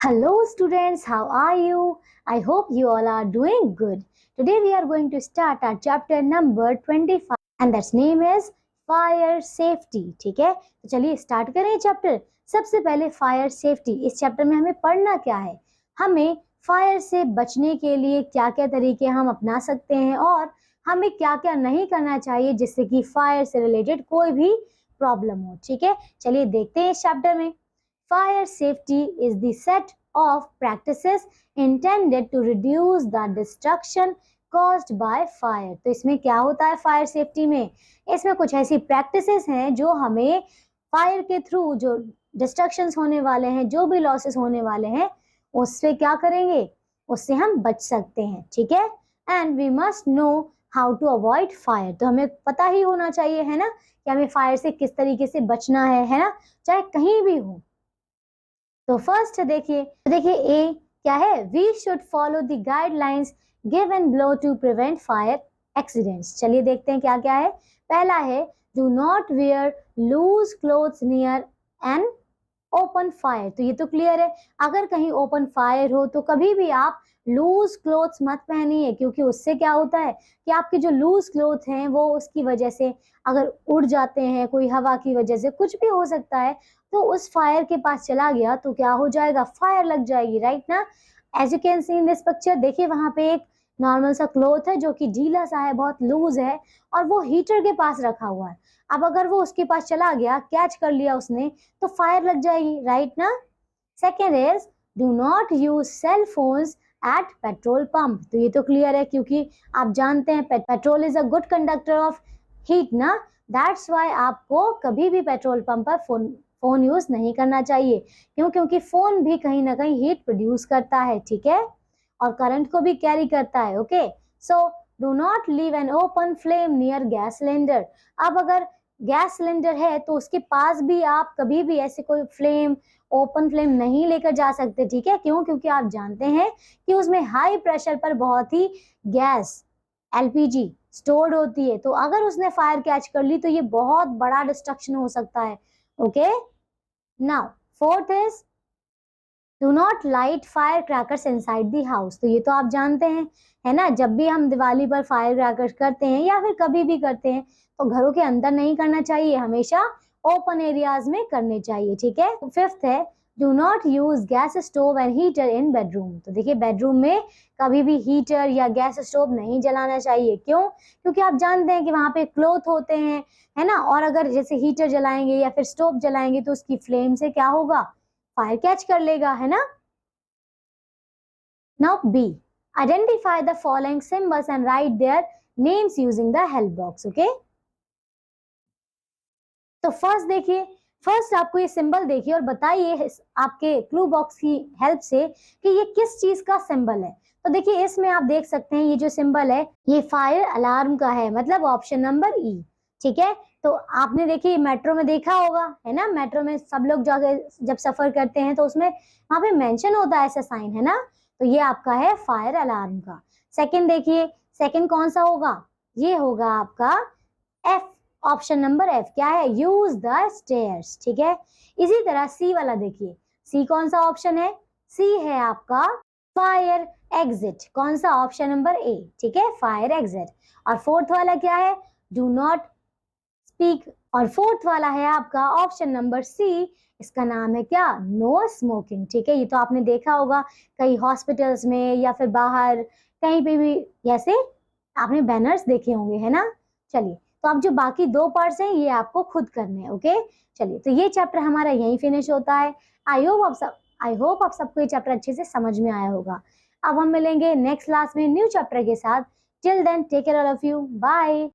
Hello students, how are you? I hope you all are doing good. Today we are going to start our chapter number 25 and that's name is Fire Safety. ठीक है, तो चलिए start करें chapter. सबसे पहले fire safety, इस chapter में हमें पढ़ना क्या है, हमें फायर से बचने के लिए क्या क्या तरीके हम अपना सकते हैं और हमें क्या क्या नहीं करना चाहिए जिससे कि फायर से रिलेटेड कोई भी प्रॉब्लम हो। ठीक है, चलिए देखते हैं इस चैप्टर में। Fire safety is the set of practices intended to reduce the destruction caused by fire। तो इसमें क्या होता है फायर सेफ्टी में, इसमें कुछ ऐसी प्रैक्टिसेस हैं जो हमें फायर के थ्रू जो डिस्ट्रक्शंस होने वाले हैं, जो भी लॉसेस होने वाले हैं, उससे क्या करेंगे, उससे हम बच सकते हैं। ठीक है, and we must know how to avoid fire. तो हमें पता ही होना चाहिए है ना कि हमें फायर से किस तरीके से बचना है ना, चाहे कहीं भी हो। तो फर्स्ट देखिए ए क्या है, we should follow the guidelines given below to prevent fire accidents. चलिए देखते हैं क्या क्या है। पहला है do not wear loose clothes near an open fire. तो ये तो क्लियर है, अगर कहीं ओपन फायर हो तो कभी भी आप लूज क्लोथ्स मत पहनिए, क्योंकि उससे क्या होता है कि आपके जो लूज क्लोथ हैं वो उसकी वजह से अगर उड़ जाते हैं, कोई हवा की वजह से कुछ भी हो सकता है, तो उस फायर के पास चला गया तो क्या हो जाएगा, फायर लग जाएगी, राइट ना। As you can see in this picture, देखिए वहां पे एक नॉर्मल सा क्लोथ है जो कि ढीला सा है, बहुत लूज है और वो हीटर के पास रखा हुआ है। अब अगर वो उसके पास चला गया, कैच कर लिया उसने, तो फायर लग जाएगी, राइट ना। Second is do not use cell phones at petrol pump. तो ये तो क्लियर है, क्योंकि आप जानते हैं petrol is a good conductor of heat ना, दैट्स वाई आपको कभी भी पेट्रोल पंप पर फोन यूज नहीं करना चाहिए। क्यों? क्योंकि फोन भी कहीं ना कहीं हीट प्रोड्यूस करता है, ठीक है, और करंट को भी कैरी करता है। Okay, so do not leave an open flame near gas cylinder. अब अगर गैस सिलेंडर है तो उसके पास भी आप कभी भी ऐसे कोई फ्लेम, ओपन फ्लेम नहीं लेकर जा सकते। ठीक है, क्यों? क्योंकि आप जानते हैं कि उसमें हाई प्रेशर पर बहुत ही गैस एलपीजी स्टोर्ड होती है, तो अगर उसने फायर कैच कर ली तो ये बहुत बड़ा डिस्ट्रक्शन हो सकता है। Okay, now fourth is do not light fire crackers inside the house. तो ये तो आप जानते हैं है ना, जब भी हम दिवाली पर फायर क्रैकर्स करते हैं या फिर कभी भी करते हैं तो घरों के अंदर नहीं करना चाहिए, हमेशा ओपन एरियाज में करने चाहिए। ठीक है, फिफ्थ है do not use gas stove and heater in bedroom. तो देखिए बेडरूम में कभी भी हीटर या गैस स्टोव नहीं जलाना चाहिए। क्यों? क्योंकि आप जानते हैं कि वहां पे क्लोथ होते हैं है ना, और अगर जैसे हीटर जलाएंगे या फिर स्टोव जलाएंगे तो उसकी फ्लेम से क्या होगा, फायर कैच कर लेगा, है ना। Now B, identify the following symbols and write their names using the help box. Okay, तो फर्स्ट देखिए, फर्स्ट आपको ये सिंबल देखिए और बताइए आपके क्लू बॉक्स की हेल्प से कि ये किस चीज का सिंबल है। तो देखिए इसमें आप देख सकते हैं ये जो सिंबल है ये फायर अलार्म का है, मतलब ऑप्शन नंबर ई। ठीक है, तो आपने देखिए मेट्रो में देखा होगा है ना, मेट्रो में सब लोग जब सफर करते हैं तो उसमें वहां पे मेंशन होता है ऐसा साइन, है ना, तो ये आपका है फायर अलार्म का। सेकंड देखिए, सेकंड कौन सा होगा, ये होगा आपका एफ, ऑप्शन नंबर एफ। क्या है, यूज द स्टेयर्स। ठीक है, इसी तरह सी वाला देखिए, सी कौन सा ऑप्शन है, सी है आपका फायर एग्जिट। कौन सा, ऑप्शन नंबर ए। ठीक है, फायर एग्जिट। और फोर्थ वाला क्या है, डू नॉट स्पीक। और फोर्थ वाला है आपका ऑप्शन नंबर सी, इसका नाम है क्या, नो स्मोकिंग। ठीक है, ये तो आपने देखा होगा कई हॉस्पिटल्स में या फिर बाहर कहीं पे भी ऐसे आपने बैनर्स देखे होंगे, है ना। चलिए, तो अब जो बाकी दो पार्ट्स हैं ये आपको खुद करने हैं। ओके, चलिए, तो ये चैप्टर हमारा यहीं फिनिश होता है। आई होप आप सबको ये चैप्टर अच्छे से समझ में आया होगा। अब हम मिलेंगे नेक्स्ट क्लास में न्यू चैप्टर के साथ। Till then take care all of you, bye.